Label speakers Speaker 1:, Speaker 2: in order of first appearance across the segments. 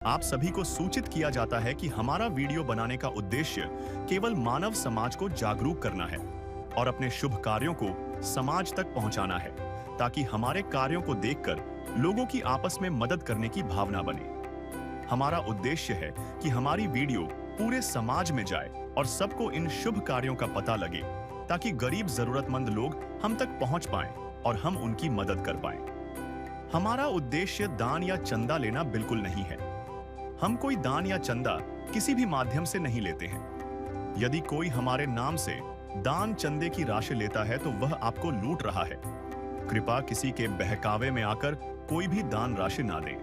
Speaker 1: आप सभी को सूचित किया जाता है कि हमारा वीडियो बनाने का उद्देश्य केवल मानव समाज को जागरूक करना है और अपने शुभ कार्यों को समाज तक पहुंचाना है, ताकि हमारे कार्यों को देखकर लोगों की आपस में मदद करने की भावना बने। हमारा उद्देश्य है कि हमारी वीडियो पूरे समाज में जाए और सबको इन शुभ कार्यों का पता लगे, ताकि गरीब जरूरतमंद लोग हम तक पहुंच पाएं और हम उनकी मदद कर पाएं। हमारा उद्देश्य दान या चंदा लेना बिल्कुल नहीं है। हम कोई दान या चंदा किसी भी माध्यम से नहीं लेते हैं। यदि कोई हमारे नाम से दान चंदे की राशि लेता है तो वह आपको लूट रहा है। कृपया किसी के बहकावे में आकर कोई भी दान राशि ना दें।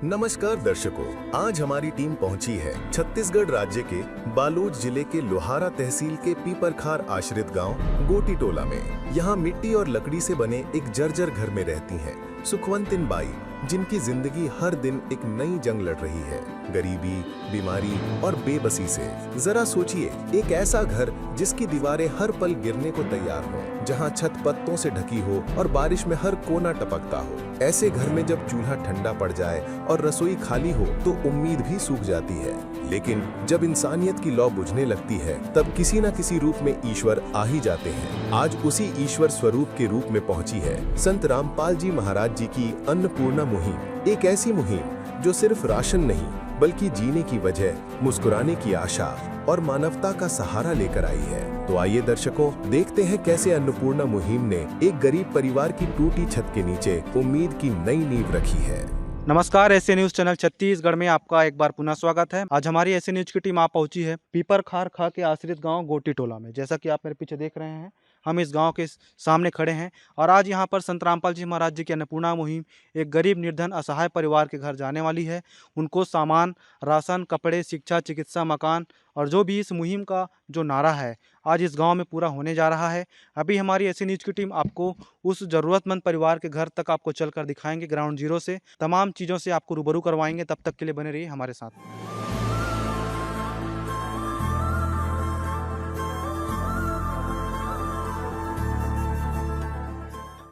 Speaker 2: नमस्कार दर्शकों, आज हमारी टीम पहुंची है छत्तीसगढ़ राज्य के बालोद जिले के लोहारा तहसील के पीपरखार आश्रित गांव गोटी टोला में। यहां मिट्टी और लकड़ी से बने एक जर्जर घर में रहती हैं सुखवंतिन बाई, जिनकी जिंदगी हर दिन एक नई जंग लड़ रही है, गरीबी, बीमारी और बेबसी से। जरा सोचिए, एक ऐसा घर जिसकी दीवारें हर पल गिरने को तैयार हो, जहां छत पत्तों से ढकी हो और बारिश में हर कोना टपकता हो। ऐसे घर में जब चूल्हा ठंडा पड़ जाए और रसोई खाली हो तो उम्मीद भी सूख जाती है। लेकिन जब इंसानियत की लौ बुझने लगती है, तब किसी न किसी रूप में ईश्वर आ ही जाते हैं। आज उसी ईश्वर स्वरूप के रूप में पहुंची है संत रामपाल जी महाराज जी की अन्नपूर्णा मुहिम। एक ऐसी मुहिम जो सिर्फ राशन नहीं, बल्कि जीने की वजह, मुस्कुराने की आशा और मानवता का सहारा लेकर आई है। तो आइए दर्शकों, देखते हैं कैसे अन्नपूर्णा मुहिम ने एक गरीब परिवार की टूटी छत के नीचे उम्मीद की नई नींव रखी है।
Speaker 3: नमस्कार, ऐसे न्यूज चैनल छत्तीसगढ़ में आपका एक बार पुनः स्वागत है। आज हमारी ऐसे न्यूज की टीम आ पहुंची है पीपरखार खा के आश्रित गांव गोटी टोला में। जैसा कि आप मेरे पीछे देख रहे हैं, हम इस गांव के सामने खड़े हैं और आज यहां पर संत रामपाल जी महाराज जी की अन्नपूर्णा मुहिम एक गरीब निर्धन असहाय परिवार के घर जाने वाली है। उनको सामान, राशन, कपड़े, शिक्षा, चिकित्सा, मकान और जो भी इस मुहिम का जो नारा है आज इस गांव में पूरा होने जा रहा है। अभी हमारी ऐसी न्यूज की टीम आपको उस ज़रूरतमंद परिवार के घर तक आपको चलकर दिखाएंगे। ग्राउंड जीरो से तमाम चीज़ों से आपको रूबरू करवाएंगे। तब तक के लिए बने रहिए हमारे साथ।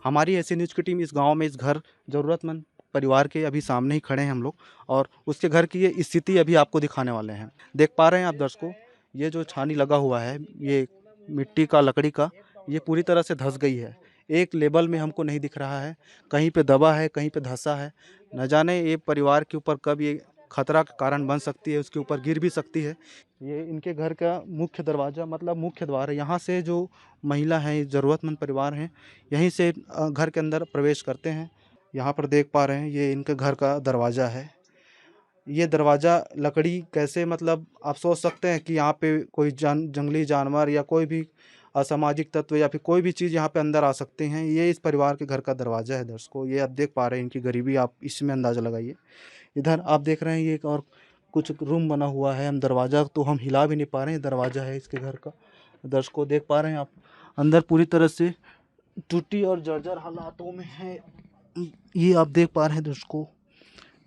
Speaker 3: हमारी ऐसी न्यूज की टीम इस गांव में इस घर ज़रूरतमंद परिवार के अभी सामने ही खड़े हैं हम लोग, और उसके घर की ये स्थिति अभी आपको दिखाने वाले हैं। देख पा रहे हैं आप दर्शकों, ये जो छानी लगा हुआ है, ये मिट्टी का, लकड़ी का, ये पूरी तरह से धंस गई है। एक लेवल में हमको नहीं दिख रहा है, कहीं पे दबा है, कहीं पे धंसा है। न जाने ये परिवार के ऊपर कब ये खतरा का कारण बन सकती है, उसके ऊपर गिर भी सकती है। ये इनके घर का मुख्य दरवाज़ा, मतलब मुख्य द्वार है। यहाँ से जो महिला हैं, ज़रूरतमंद परिवार हैं, यहीं से घर के अंदर प्रवेश करते हैं। यहाँ पर देख पा रहे हैं, ये इनके घर का दरवाज़ा है। ये दरवाज़ा लकड़ी कैसे, मतलब आप सोच सकते हैं कि यहाँ पे कोई जंगली जानवर या कोई भी असामाजिक तत्व या फिर कोई भी चीज़ यहाँ पे अंदर आ सकते हैं। ये इस परिवार के घर का दरवाज़ा है दर्शकों। ये आप देख पा रहे हैं, इनकी गरीबी आप इसमें अंदाज़ा लगाइए। इधर आप देख रहे हैं, ये एक और कुछ रूम बना हुआ है। हम दरवाज़ा तो हम हिला भी नहीं पा रहे हैं, दरवाज़ा है इसके घर का। दर्शकों देख पा रहे हैं आप, अंदर पूरी तरह से टूटी और जर्जर हालातों में है। ये आप देख पा रहे हैं दर्शकों,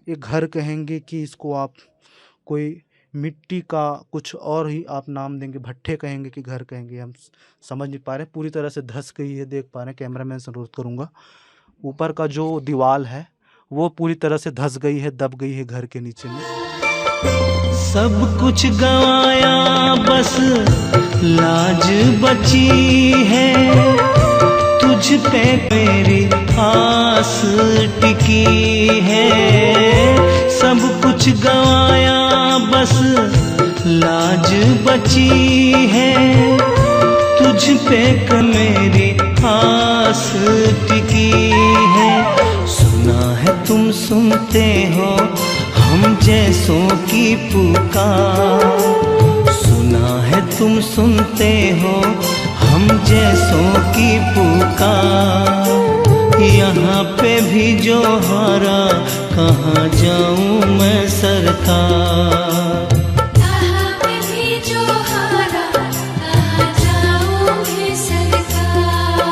Speaker 3: ये घर कहेंगे कि इसको आप कोई मिट्टी का कुछ और ही आप नाम देंगे, भट्ठे कहेंगे कि घर कहेंगे, हम समझ नहीं पा रहे। पूरी तरह से धंस गई है, देख पा रहे हैं। कैमरामैन से अनुरोध करूँगा, ऊपर का जो दीवार है वो पूरी तरह से धंस गई है, दब गई है घर के नीचे में।
Speaker 4: सब कुछ गंवाया, बस लाज बची है, तुझ पे मेरी आस टिकी है। सब कुछ गंवाया, बस लाज बची है, तुझ पे मेरी आस टिकी है। सुना है तुम सुनते हो हम जैसों की पुकार, सुना है तुम सुनते हो हम जैसों की पुकार। यहाँ पे भी जो हारा, कहाँ जाऊँ मैं सरकार।
Speaker 5: यहाँ पे भी जो हारा, कहाँ जाऊँ मैं सरकार।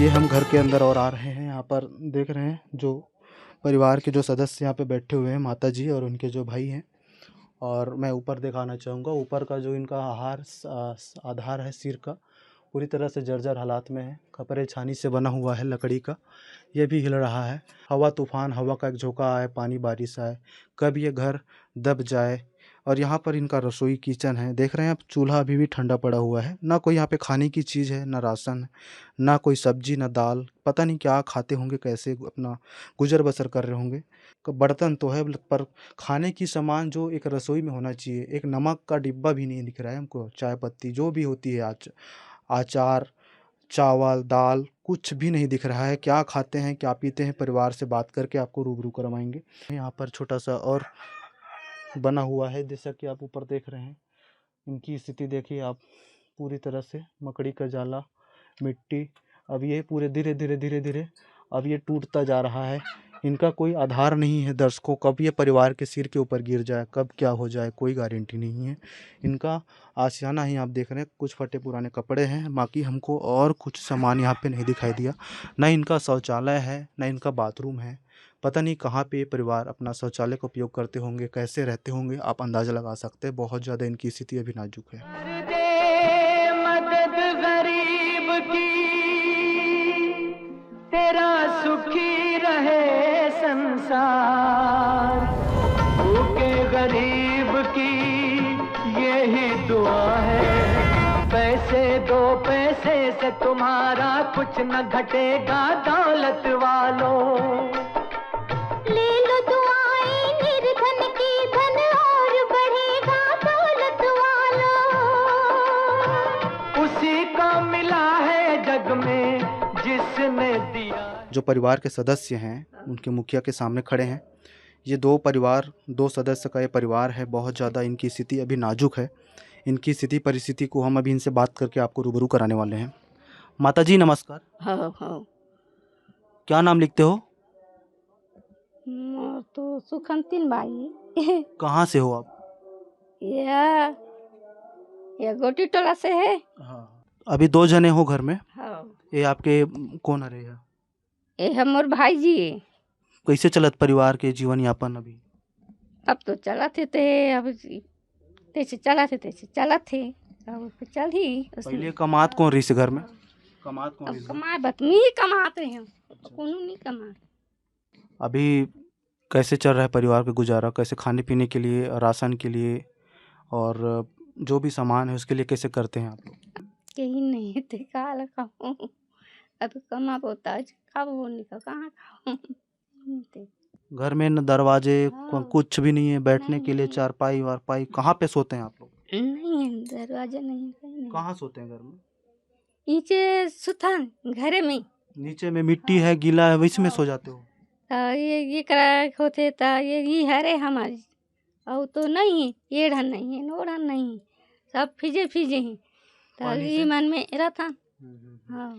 Speaker 3: ये हम घर के अंदर और आ रहे हैं। यहाँ पर देख रहे हैं जो परिवार के जो सदस्य यहाँ पे बैठे हुए हैं, माता जी और उनके जो भाई हैं। और मैं ऊपर दिखाना चाहूँगा, ऊपर का जो इनका आधार है सिर का, पूरी तरह से जर्जर हालात में है। खपरे छानी से बना हुआ है लकड़ी का, ये भी हिल रहा है। हवा तूफान, हवा का एक झोंका आए, पानी बारिश आए, कब ये घर दब जाए। और यहाँ पर इनका रसोई किचन है, देख रहे हैं आप, चूल्हा अभी भी ठंडा पड़ा हुआ है। ना कोई यहाँ पे खाने की चीज़ है, ना राशन है, ना कोई सब्जी, ना दाल। पता नहीं क्या खाते होंगे, कैसे अपना गुजर बसर कर रहे होंगे। बर्तन तो है, पर खाने की सामान जो एक रसोई में होना चाहिए, एक नमक का डिब्बा भी नहीं दिख रहा है हमको। चाय पत्ती जो भी होती है, आचार, चावल, दाल, कुछ भी नहीं दिख रहा है। क्या खाते हैं, क्या पीते हैं, परिवार से बात करके आपको रूबरू करवाएंगे। यहाँ पर छोटा सा और बना हुआ है, जैसा कि आप ऊपर देख रहे हैं। इनकी स्थिति देखिए आप, पूरी तरह से मकड़ी का जाला, मिट्टी। अब ये पूरे धीरे धीरे धीरे धीरे अब ये टूटता जा रहा है। इनका कोई आधार नहीं है दर्शकों, कब ये परिवार के सिर के ऊपर गिर जाए, कब क्या हो जाए, कोई गारंटी नहीं है। इनका आशियाना ही आप देख रहे हैं, कुछ फटे पुराने कपड़े हैं, बाकी हमको और कुछ सामान यहाँ पे नहीं दिखाई दिया। न इनका शौचालय है, न इनका बाथरूम है। पता नहीं कहाँ पे ये परिवार अपना शौचालय का उपयोग करते होंगे, कैसे रहते होंगे, आप अंदाज़ा लगा सकते हैं। बहुत ज़्यादा इनकी स्थिति अभी नाजुक है।
Speaker 4: कर दे मदद गरीब की, तेरा सुखी रहे संसार। भूखे गरीब की यही दुआ है, पैसे दो पैसे से तुम्हारा कुछ न घटेगा दौलत वालों।
Speaker 6: ले लो दुआएं निर्धन की, धन और बढ़ेगा दौलत वालों।
Speaker 4: उसी को मिला है जग में जिसने दिया।
Speaker 3: जो परिवार के सदस्य हैं, उनके मुखिया के सामने खड़े हैं। ये दो सदस्य का ये परिवार है। बहुत ज़्यादा इनकी स्थिति अभी नाजुक है। इनकी स्थिति परिस्थिति को हम अभी इनसे बात करके आपको रूबरू कराने वाले हैं। माता जी नमस्कार।
Speaker 7: हाँ
Speaker 3: क्या नाम लिखते हो?
Speaker 7: तो सुखंतिन बाई।
Speaker 3: कहाँ से हो आप?
Speaker 7: ये गोटी टोला से है।
Speaker 3: हाँ, अभी 2 जने हो घर में।
Speaker 7: हाँ,
Speaker 3: ये आपके कौन आ रहे हैं?
Speaker 7: ये हमर भाई जी।
Speaker 3: कैसे चलत परिवार के जीवन यापन अभी?
Speaker 7: अब तो चला थे अब तैसे चला थे अब तो चल ही
Speaker 3: पहले कमात कौन रही से घर में? कमात कौन
Speaker 7: अब
Speaker 3: रही से?
Speaker 7: कमाए बतमी ही कमाते हैं, कोनो नहीं कमा।
Speaker 3: अभी कैसे चल रहा है परिवार का गुजारा? कैसे खाने पीने के लिए, राशन के लिए और जो भी सामान है उसके लिए कैसे करते हैं आप लोग?
Speaker 7: कहीं नहीं थे काल खाऊं, अब कमा पोता खाओ वो निकल कहाँ खाऊं।
Speaker 3: घर में न दरवाजे
Speaker 7: हाँ।
Speaker 3: कुछ भी नहीं है, बैठने के लिए
Speaker 7: नहीं।
Speaker 3: चारपाई वारपाई। कहाँ पे सोते हैं आप लोग?
Speaker 7: नहीं है दरवाजा, नहीं कहीं नहीं।
Speaker 3: कहाँ सोते हैं घर में?
Speaker 7: नीचे सुथन घरे में
Speaker 3: नीचे में मिट्टी है, गीला है, वैसे में सो जाते हो?
Speaker 7: ये करा होते ता ये हरे हमारी और तो नहीं, ये ढन नहीं है, नो ढन नहीं, सब फिजे फिजे हैं। तो
Speaker 3: पानी
Speaker 7: ये
Speaker 3: से?
Speaker 7: मन में रहता। हाँ,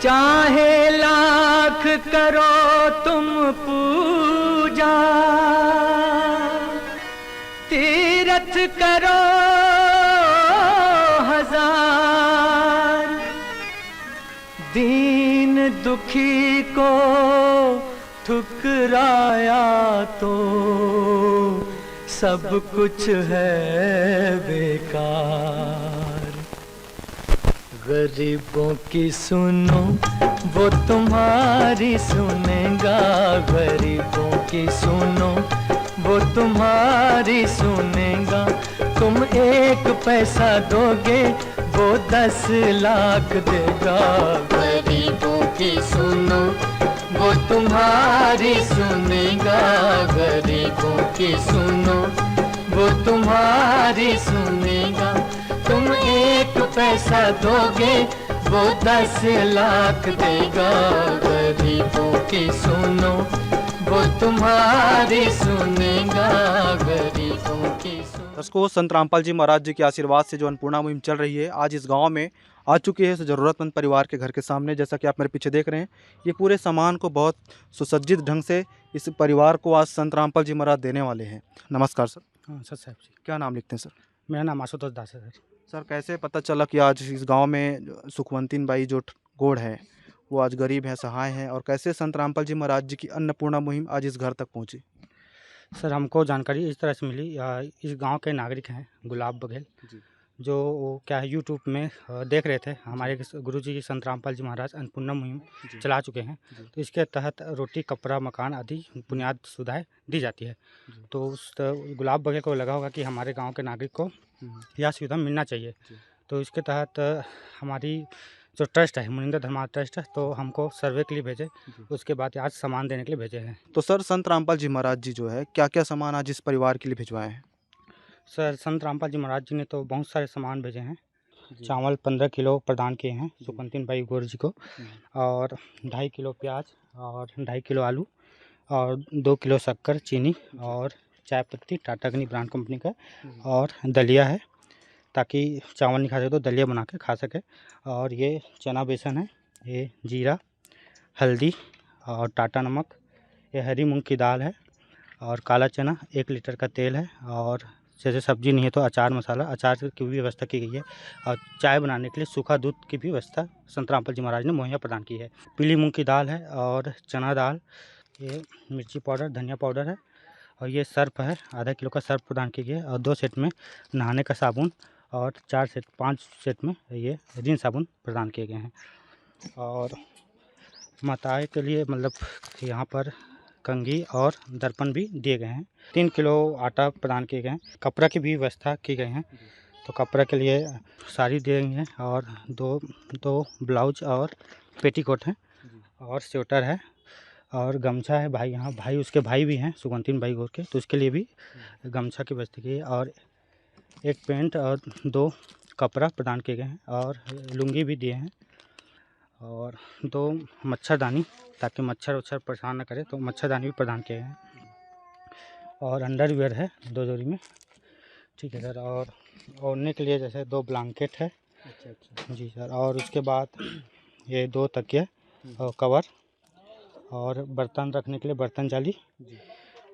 Speaker 4: चाहे लाख करो तुम पूजा, तीरथ करो हजार, दीन दुखी को ठुकराया तो सब कुछ है बेकार। गरीबों की सुनो वो तुम्हारी सुनेगा, गरीबों की सुनो वो तुम्हारी सुनेगा। तुम 1 पैसा दोगे वो 10 लाख देगा। गरीबों की सुनो वो तुम्हारी सुनेगा, गरीबों की सुनो वो तुम्हारी सुनेगा। तुम 1 पैसा दोगे वो 10 लाख देगा। गरीबों की सुनो वो तुम्हारी सुनेगा, गरीबों की सुनो।
Speaker 3: दर्शकों, संत रामपाल जी महाराज जी के आशीर्वाद से जो अन्नपूर्णा मुहिम चल रही है, आज इस गांव में आ चुकी है। इस ज़रूरतमंद परिवार के घर के सामने, जैसा कि आप मेरे पीछे देख रहे हैं, ये पूरे सामान को बहुत सुसज्जित ढंग से इस परिवार को आज संत रामपाल जी महाराज देने वाले हैं। नमस्कार सर।
Speaker 8: हाँ सर साहब जी,
Speaker 3: क्या नाम लिखते हैं सर?
Speaker 8: मेरा नाम आशुतोष दास है सर।
Speaker 3: सर, कैसे पता चला कि आज इस गांव में सुखवंतिन बाई जो गोड़ है वो आज गरीब है, सहाय है, और कैसे संत रामपाल जी महाराज जी की अन्नपूर्णा मुहिम आज इस घर तक पहुंची?
Speaker 8: सर हमको जानकारी इस तरह से मिली, इस गांव के नागरिक हैं गुलाब बघेल, जो वो क्या है यूट्यूब में देख रहे थे हमारे गुरुजी जी संत रामपाल जी महाराज अन्नपूर्णा मुहिम चला चुके हैं। तो इसके तहत रोटी कपड़ा मकान आदि बुनियाद सुविधाएं दी जाती है। तो उस गुलाब बघेल को लगा होगा कि हमारे गांव के नागरिक को यह सुविधा मिलना चाहिए। तो इसके तहत हमारी जो ट्रस्ट है मुनिंदर धर्मार्थ ट्रस्ट है, तो हमको सर्वे के लिए भेजे, उसके बाद आज सामान देने के लिए भेजे हैं।
Speaker 3: तो सर संत रामपाल जी महाराज जी जो है क्या क्या सामान आज इस परिवार के लिए भिजवाए हैं?
Speaker 8: सर संत रामपाल जी महाराज जी ने तो बहुत सारे सामान भेजे हैं। चावल 15 किलो प्रदान किए हैं सुकंतीन बाई गौर जी को, और 2.5 किलो प्याज और 2.5 किलो आलू और 2 किलो शक्कर चीनी और चाय पत्ती टाटा अग्नि ब्रांड कंपनी का, और दलिया है ताकि चावल नहीं खा सके तो दलिया बना के खा सके। और ये चना बेसन है, ये जीरा हल्दी और टाटा नमक, ये हरी मूंग की दाल है और काला चना, 1 लीटर का तेल है, और जैसे सब्जी नहीं है तो अचार मसाला, अचार की भी व्यवस्था की गई है, और चाय बनाने के लिए सूखा दूध की भी व्यवस्था संत रामपाल जी महाराज ने मुहैया प्रदान की है। पीली मूंग की दाल है और चना दाल, ये मिर्ची पाउडर धनिया पाउडर है, और ये सर्फ है, आधा किलो का सर्फ प्रदान की गई है, और 2 सेट में नहाने का साबुन, और 5 सेट में ये रिन साबुन प्रदान किए गए हैं। और माताएँ के लिए मतलब यहाँ पर कंघी और दर्पण भी दिए गए हैं। 3 किलो आटा प्रदान किए गए हैं। कपड़ा की भी व्यवस्था की गई है, तो कपड़ा के लिए साड़ी दिए गई हैं, और दो ब्लाउज और पेटीकोट हैं, और स्वेटर है, और गमछा है। भाई यहाँ भाई उसके भाई भी हैं सुगंतीन बाई गौर के, तो उसके लिए भी गमछा की व्यवस्था की है, और 1 पैंट और 2 कपड़ा प्रदान किए गए हैं, और लुंगी भी दिए हैं, और 2 मच्छरदानी ताकि मच्छर वच्छर परेशान न करे, तो मच्छरदानी भी प्रदान किए हैं, और अंडरवियर है 2 जोड़ी में, ठीक है सर। और ओढ़ने के लिए जैसे 2 ब्लैंकेट है। अच्छा जी सर। और उसके बाद ये 2 तकिया और कवर, और बर्तन रखने के लिए बर्तन जाली,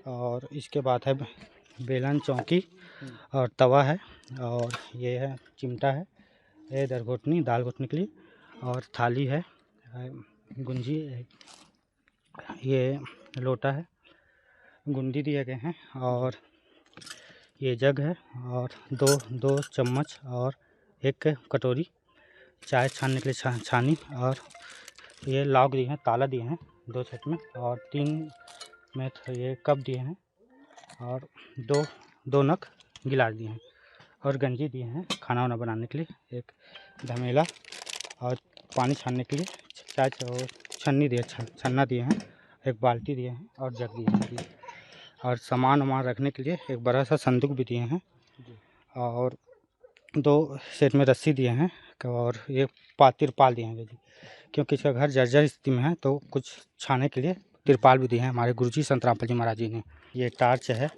Speaker 8: और इसके बाद है बेलन चौकी और तवा है, और ये है चिमटा है, ये दरघोटनी दाल घोटने के लिए, और थाली है, गुंजी, ये लोटा है, गुंडी दिए गए हैं, और ये जग है, और दो चम्मच और 1 कटोरी चाय छानने के लिए छानी, और ये लॉक दिए हैं, ताला दिए हैं 2 सेट में, और 3 में ये कप दिए हैं, और 2 नग गिलास दिए हैं, और गंजी दिए हैं खाना वाना बनाने के लिए, 1 धमेला, और पानी छानने के लिए चाय छन्नी दिए छन्ना दिए हैं, 1 बाल्टी दिए हैं, और जग दिए हैं, और सामान वामान रखने के लिए 1 बड़ा सा संदूक भी दिए हैं, और 2 सेट में रस्सी दिए हैं, और ये तिरपाल दिए हैं जी, क्योंकि इसका घर जर्जर स्थिति में है, तो कुछ छाने के लिए तिरपाल भी दिए हैं हमारे गुरुजी संत रामपाल जी महाराज जी ने। ये टार्च है,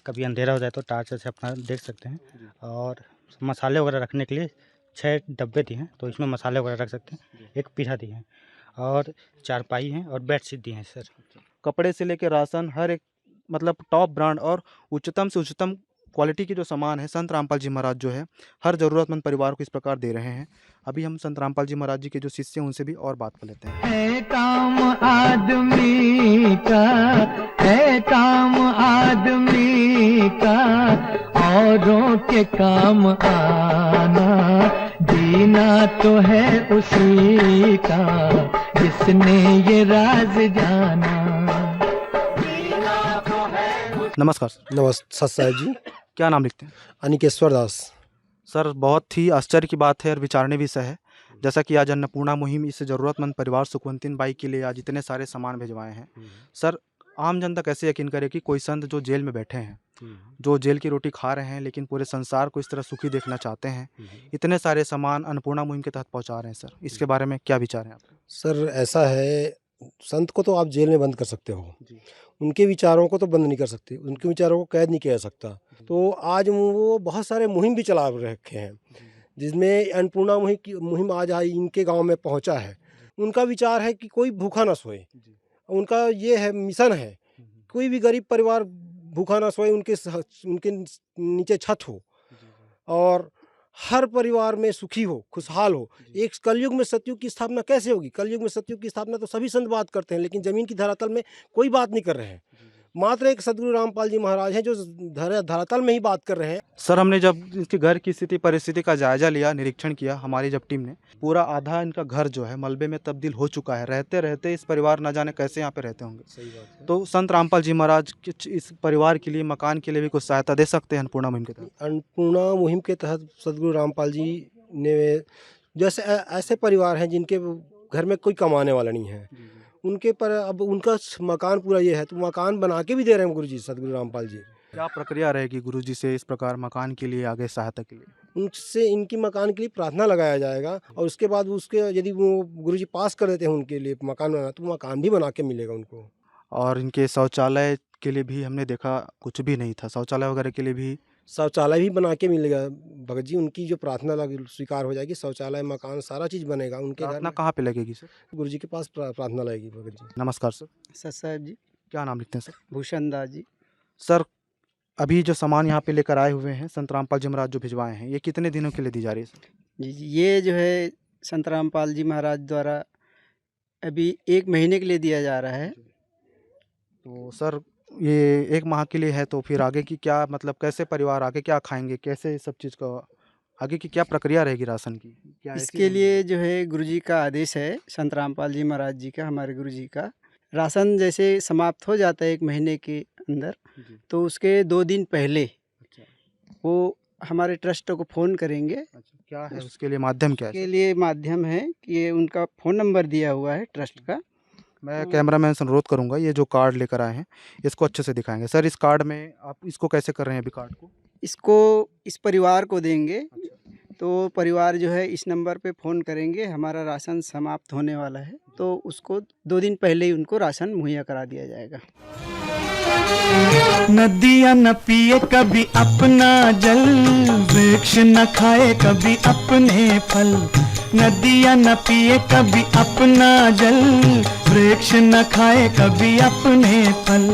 Speaker 8: कभी अंधेरा हो जाए तो टार्च से अपना देख सकते हैं, और मसाले वगैरह रखने के लिए 6 डब्बे दिए हैं, तो इसमें मसाले वगैरह रख सकते हैं, 1 पीढ़ा दिए हैं, और चारपाई हैं, और बेडशीट दिए हैं सर।
Speaker 3: कपड़े से लेकर राशन हर एक मतलब टॉप ब्रांड और उच्चतम से उच्चतम क्वालिटी की जो सामान है संत रामपाल जी महाराज जो है हर ज़रूरतमंद परिवार को इस प्रकार दे रहे हैं। अभी हम संत रामपाल जी महाराज जी के जो शिष्य हैं उनसे भी और बात कर लेते हैं।
Speaker 4: है काम आदमी का, है काम आदमी का, औरों के काम आना, जीना तो है उसी का जिसने ये राज जाना।
Speaker 3: नमस्कार।
Speaker 9: नमस्कार साहब जी।
Speaker 3: क्या नाम लिखते हैं?
Speaker 9: अनिकेश्वर दास।
Speaker 3: सर बहुत ही आश्चर्य की बात है और विचारने विषय है, जैसा कि आज अन्नपूर्णा मुहिम इस ज़रूरतमंद परिवार सुखवंतीन बाई के लिए आज इतने सारे सामान भिजवाए हैं। सर आम जनता कैसे यकीन करे कि कोई संत जो जेल में बैठे हैं, जो जेल की रोटी खा रहे हैं, लेकिन पूरे संसार को इस तरह सुखी देखना चाहते हैं, इतने सारे सामान अन्नपूर्णा मुहिम के तहत पहुंचा रहे हैं। सर इसके बारे में क्या विचार हैं आपके?
Speaker 9: सर ऐसा है, संत को तो आप जेल में बंद कर सकते हो, उनके विचारों को तो बंद नहीं कर सकते, उनके विचारों को कैद नहीं किया जा सकता। तो आज वो बहुत सारे मुहिम भी चला रखे हैं, जिसमें अन्नपूर्णा मुहिम आज इनके गांव में पहुंचा है। उनका विचार है कि कोई भूखा ना सोए, उनका ये है मिशन है, कोई भी गरीब परिवार भूखा ना सोए, उनके नीचे छत हो, और हर परिवार में सुखी हो, खुशहाल हो। एक कलयुग में सतयुग की स्थापना कैसे होगी? कलयुग में सतयुग की स्थापना तो सभी संत बात करते हैं, लेकिन ज़मीन की धरातल में कोई बात नहीं कर रहे हैं। मात्र एक सदगुरु रामपाल जी महाराज हैं जो धरातल में ही बात कर रहे हैं।
Speaker 3: सर हमने जब इनके घर की स्थिति परिस्थिति का जायजा लिया, निरीक्षण किया हमारी जब टीम ने, पूरा आधा इनका घर जो है मलबे में तब्दील हो चुका है। रहते रहते इस परिवार न जाने कैसे यहाँ पे रहते होंगे।
Speaker 9: सही बात है।
Speaker 3: तो संत रामपाल जी महाराज इस परिवार के लिए, मकान के लिए भी कुछ सहायता दे सकते हैं अन्नपूर्णा मुहिम के तहत?
Speaker 9: अन्नपूर्णा मुहिम के तहत सदगुरु रामपाल जी ने, जैसे ऐसे परिवार हैं जिनके घर में कोई कमाने वाला नहीं है, उनके पर अब उनका मकान पूरा ये है तो मकान बना के भी दे रहे हैं गुरु जी, सदगुरु रामपाल जी।
Speaker 3: क्या प्रक्रिया रहेगी गुरु जी से इस प्रकार मकान के लिए आगे सहायता के लिए?
Speaker 9: उनसे इनकी मकान के लिए प्रार्थना लगाया जाएगा और उसके बाद उसके यदि वो गुरु जी पास कर देते हैं उनके लिए मकान बनाना, तो मकान भी बना के मिलेगा उनको।
Speaker 3: और इनके शौचालय के लिए भी हमने देखा कुछ भी नहीं था, शौचालय वगैरह के लिए भी
Speaker 9: शौचालय भी बना के मिलेगा भगत जी। उनकी जो प्रार्थना स्वीकार हो जाएगी, शौचालय मकान सारा चीज़ बनेगा उनके घर
Speaker 3: प्रार्थना
Speaker 9: में।
Speaker 3: कहाँ पे लगेगी सर?
Speaker 9: गुरु जी के पास प्रार्थना लगेगी भगत जी।
Speaker 3: नमस्कार सर।
Speaker 8: सर साहब जी,
Speaker 3: क्या नाम लिखते हैं सर?
Speaker 8: भूषण दास जी।
Speaker 3: सर अभी जो सामान यहाँ पे लेकर आए हुए हैं संत रामपाल जी महाराज जो भिजवाए हैं, ये कितने दिनों के लिए दी जा रही है सर?
Speaker 8: जी, ये जो है संत रामपाल जी महाराज द्वारा अभी 1 महीने के लिए दिया जा रहा है।
Speaker 3: तो सर ये 1 माह के लिए है, तो फिर आगे की क्या मतलब कैसे परिवार आगे क्या खाएंगे, कैसे सब चीज़ का आगे की क्या प्रक्रिया रहेगी राशन की? क्या ऐसी
Speaker 8: इसके लिए जो है गुरु जी का आदेश है, संत रामपाल जी महाराज जी का, हमारे गुरु जी का। राशन जैसे समाप्त हो जाता है 1 महीने के अंदर,
Speaker 3: जी।
Speaker 8: तो उसके 2 दिन पहले
Speaker 3: अच्छा
Speaker 8: वो हमारे ट्रस्ट को फ़ोन करेंगे।
Speaker 3: अच्छा, क्या है उसके लिए माध्यम क्या है
Speaker 8: के
Speaker 3: सर?
Speaker 8: लिए माध्यम है कि ये उनका फ़ोन नंबर दिया हुआ है ट्रस्ट का।
Speaker 3: मैं कैमरामैन से अनुरोध करूंगा, ये जो कार्ड लेकर आए हैं इसको अच्छे से दिखाएंगे। सर इस कार्ड में आप इसको कैसे कर रहे हैं अभी कार्ड को?
Speaker 8: इसको इस परिवार को देंगे, तो परिवार जो है इस नंबर पे फ़ोन करेंगे, हमारा राशन समाप्त होने वाला है, तो उसको 2 दिन पहले ही उनको राशन मुहैया करा दिया जाएगा।
Speaker 4: नदियाँ न पिए कभी अपना जल, वृक्ष न खाए कभी अपने फल। नदियाँ न पिए कभी अपना जल, वृक्ष न खाए कभी अपने फल।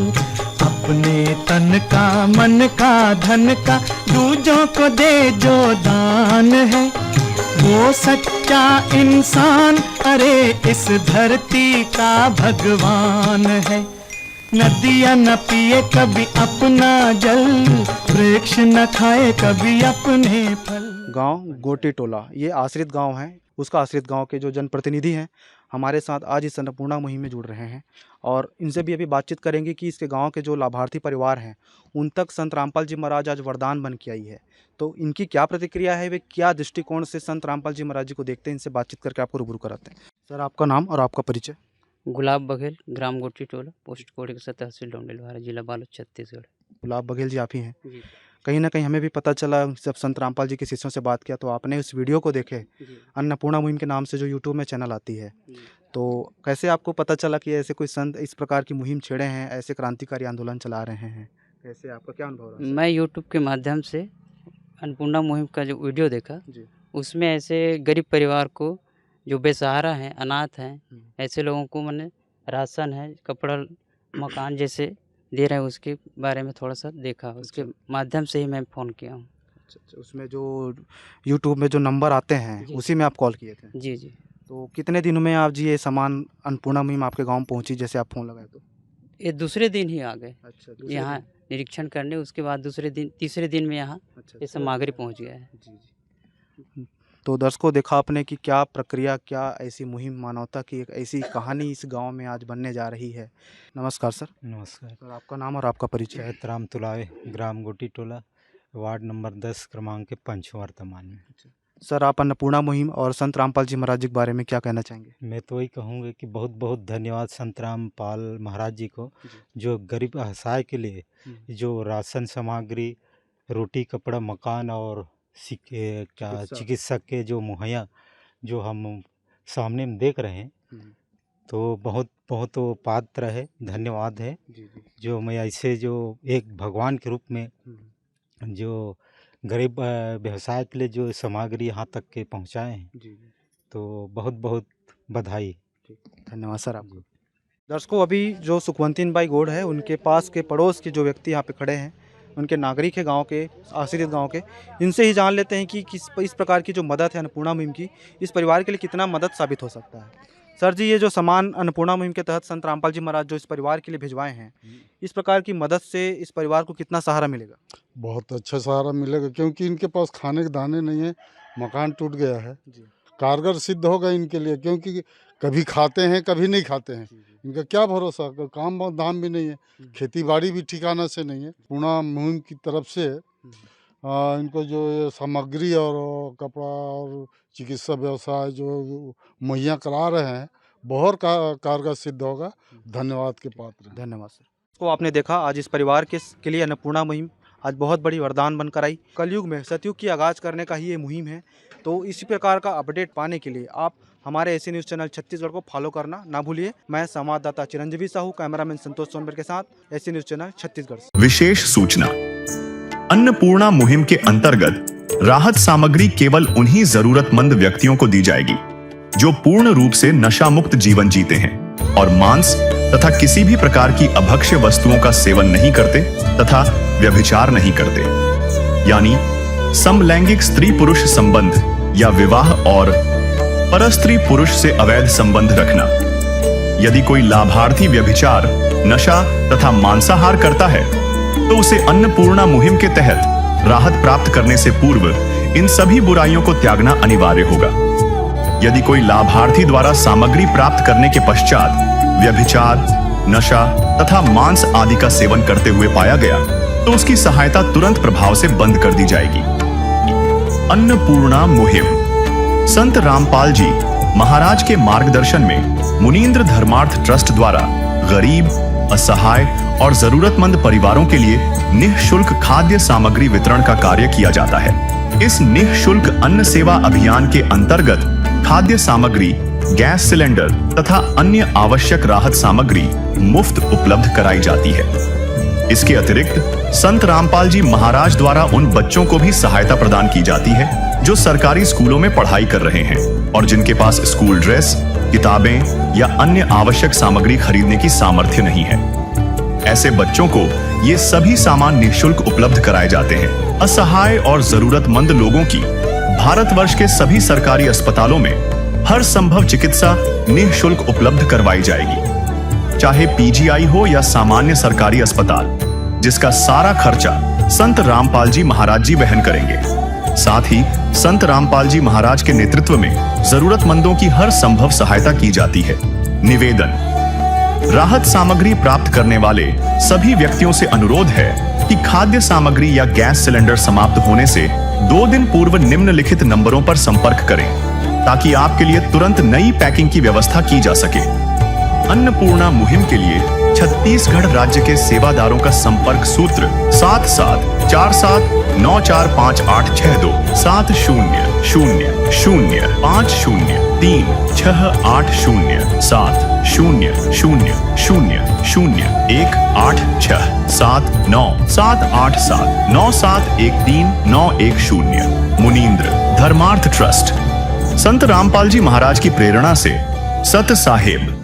Speaker 4: अपने तन का, मन का, धन का दूजों को दे जो दान है, वो सच्चा इंसान, अरे इस धरती का भगवान है। नदियाँ न पिए कभी अपना जल, वृक्ष न खाए कभी अपने फल।
Speaker 3: गांव गोटी टोला ये आश्रित गांव है, उसका आश्रित गांव के जो जनप्रतिनिधि हैं हमारे साथ आज इस अन्नपूर्णा मुहिम में जुड़ रहे हैं और इनसे भी अभी बातचीत करेंगे कि इसके गांव के जो लाभार्थी परिवार हैं उन तक संत रामपाल जी महाराज आज वरदान बन के आई है, तो इनकी क्या प्रतिक्रिया है, वे क्या दृष्टिकोण से संत रामपाल जी महाराज जी को देखते हैं, इनसे बातचीत करके आपको रूबरू कराते हैं। सर आपका नाम और आपका परिचय?
Speaker 10: गुलाब बघेल, ग्राम गोटी टोला, पोस्ट कोड 100, तहसील डोंडेलवारा, जिला बालोद, छत्तीसगढ़।
Speaker 3: गुलाब बघेल जी आप ही हैं?
Speaker 10: जी
Speaker 3: कहीं ना कहीं हमें भी पता चला जब संत रामपाल जी के शिष्यों से बात किया तो आपने उस वीडियो को देखे,
Speaker 10: जी
Speaker 3: अन्नपूर्णा मुहिम के नाम से जो यूट्यूब में चैनल आती है,
Speaker 10: जी।
Speaker 3: तो कैसे आपको पता चला कि ऐसे कोई संत इस प्रकार की मुहिम छेड़े हैं, ऐसे क्रांतिकारी आंदोलन चला रहे हैं, कैसे आपका क्या अनुभव रहा?
Speaker 10: मैं यूट्यूब के माध्यम से अन्नपूर्णा मुहिम का जो वीडियो देखा,
Speaker 3: जी
Speaker 10: उसमें ऐसे गरीब परिवार को जो बेसहारा हैं, अनाथ हैं, ऐसे लोगों को मैंने राशन है, कपड़ा, मकान जैसे दे रहे हैं, उसके बारे में थोड़ा सा देखा, उसके माध्यम से ही मैं फ़ोन किया हूँ।
Speaker 3: अच्छा, उसमें जो यूट्यूब में जो नंबर आते हैं
Speaker 10: जी।
Speaker 3: उसी में आप कॉल किए थे?
Speaker 10: जी जी।
Speaker 3: तो कितने दिनों में आप जी ये सामान अन्नपूर्णा मुहिम आपके गाँव में पहुँची जैसे आप फ़ोन लगाए तो?
Speaker 10: ये दूसरे दिन ही आ गए
Speaker 3: अच्छा
Speaker 10: यहाँ निरीक्षण करने, उसके बाद दूसरे दिन, तीसरे दिन में यहाँ
Speaker 3: अच्छा
Speaker 10: ये सामग्री पहुँच गया है।
Speaker 3: जी जी। तो दर्शकों देखा आपने कि क्या प्रक्रिया, क्या ऐसी मुहिम, मानवता की एक ऐसी कहानी इस गांव में आज बनने जा रही है। नमस्कार सर।
Speaker 11: नमस्कार
Speaker 3: सर आपका नाम और आपका परिचय?
Speaker 11: चैतराम तुलाए, ग्राम गोटी टोला, वार्ड नंबर 10 क्रमांक के पंच वर्तमान में।
Speaker 3: सर आप अन्नपूर्णा मुहिम और संत रामपाल जी महाराज जी के बारे में क्या कहना चाहेंगे?
Speaker 11: मैं तो वही कहूँगा कि बहुत बहुत धन्यवाद संत रामपाल महाराज जी को, जो गरीब असहाय के लिए जो राशन सामग्री, रोटी, कपड़ा, मकान और चिकित्सक के जो मुहैया जो हम सामने में देख रहे हैं, तो बहुत बहुत वो पात्र है, धन्यवाद है। जो मैं ऐसे जो एक भगवान के रूप में जो गरीब व्यवसाय के लिए जो सामग्री यहाँ तक के पहुँचाए हैं, तो बहुत बहुत बधाई।
Speaker 3: धन्यवाद सर आपको। दर्शकों अभी जो सुखवंतीन बाई गोड़ है उनके पास के पड़ोस के जो व्यक्ति यहाँ पे खड़े हैं, उनके नागरिक है गांव के, आश्रित गांव के, इनसे ही जान लेते हैं कि इस प्रकार की जो मदद है अन्नपूर्णा मुहिम की, इस परिवार के लिए कितना मदद साबित हो सकता है। सर जी, ये जो सामान अन्नपूर्णा मुहिम के तहत संत रामपाल जी महाराज जो इस परिवार के लिए भिजवाए हैं, इस प्रकार की मदद से इस परिवार को कितना सहारा मिलेगा?
Speaker 12: बहुत अच्छा सहारा मिलेगा, क्योंकि इनके पास खाने के दाने नहीं है, मकान टूट गया है। कारगर सिद्ध होगा इनके लिए, क्योंकि कभी खाते हैं कभी नहीं खाते हैं। इनका क्या भरोसा, काम धाम भी नहीं है, खेती बाड़ी भी ठिकाना से नहीं है। पूर्णा मुहिम की तरफ से इनको जो ये सामग्री और कपड़ा और चिकित्सा व्यवसाय जो मुहैया करा रहे हैं, बहुत कारगर सिद्ध होगा। धन्यवाद के पात्र।
Speaker 3: धन्यवाद सर। तो आपने देखा, आज इस परिवार के लिए अन्नपूर्णा मुहिम आज बहुत बड़ी वरदान बनकर आई। कलयुग में सतयुग की आगाज़ करने का ही ये मुहिम है। तो इसी प्रकार का अपडेट पाने के लिए आप हमारे एसी न्यूज़ चैनल छत्तीसगढ़ को फॉलो करना ना भूलिए। मैं संवाददाता चिरंजीवी साहू, कैमरामैन संतोष सोनकर के साथ एसी न्यूज़ चैनल छत्तीसगढ़।
Speaker 1: विशेष सूचना, अन्नपूर्णा मुहिम के अंतर्गत राहत सामग्री केवल उन्हीं जरूरतमंद व्यक्तियों को दी जाएगी जो पूर्ण रूप से नशा मुक्त जीवन जीते हैं और मांस तथा किसी भी प्रकार की अभक्ष्य वस्तुओं का सेवन नहीं करते तथा व्यभिचार नहीं करते, यानी समलैंगिक स्त्री पुरुष संबंध या विवाह और परस्त्री पुरुष से अवैध संबंध रखना। यदि कोई लाभार्थी व्यभिचार, नशा तथा मांसाहार करता है तो उसे अन्नपूर्णा मुहिम के तहत राहत प्राप्त करने से पूर्व इन सभी बुराइयों को त्यागना अनिवार्य होगा। यदि कोई लाभार्थी द्वारा सामग्री प्राप्त करने के पश्चात व्यभिचार, नशा तथा मांस आदि का सेवन करते हुए पाया गया तो उसकी सहायता तुरंत प्रभाव से बंद कर दी जाएगी। अन्नपूर्णा मुहिम संत रामपाल जी महाराज के मार्गदर्शन में मुनींद्र धर्मार्थ ट्रस्ट द्वारा गरीब, असहाय और जरूरतमंद परिवारों के लिए निःशुल्क खाद्य सामग्री वितरण का कार्य किया जाता है। इस निःशुल्क अन्न सेवा अभियान के अंतर्गत खाद्य सामग्री, गैस सिलेंडर तथा अन्य आवश्यक राहत सामग्री मुफ्त उपलब्ध कराई जाती है। इसके अतिरिक्त संत रामपाल जी महाराज द्वारा उन बच्चों को भी सहायता प्रदान की जाती है जो सरकारी स्कूलों में पढ़ाई कर रहे हैं और जिनके पास स्कूल ड्रेस, किताबें या अन्य आवश्यक सामग्री खरीदने की सामर्थ्य नहीं है। ऐसे बच्चों को ये सभी सामान निःशुल्क उपलब्ध कराए जाते हैं। असहाय और जरूरतमंद लोगों की भारतवर्ष के सभी सरकारी अस्पतालों में हर संभव चिकित्सा निःशुल्क उपलब्ध करवाई जाएगी, चाहे पीजीआई हो या सामान्य सरकारी अस्पताल, जिसका सारा खर्चा संत रामपाल जी महाराज जी वहन करेंगे। साथ ही संत रामपाल जी महाराज के नेतृत्व में जरूरतमंदों की हर संभव सहायता की जाती है। निवेदन, राहत सामग्री प्राप्त करने वाले सभी व्यक्तियों से अनुरोध है कि खाद्य सामग्री या गैस सिलेंडर समाप्त होने से 2 दिन पूर्व निम्नलिखित नंबरों पर संपर्क करें ताकि आपके लिए तुरंत नई पैकिंग की व्यवस्था की जा सके। अन्नपूर्णा मुहिम के लिए छत्तीसगढ़ राज्य के सेवादारों का संपर्क सूत्र 7747945862 700187098713 मुनींद्र धर्मार्थ ट्रस्ट। संत रामपाल जी महाराज की प्रेरणा से सत साहेब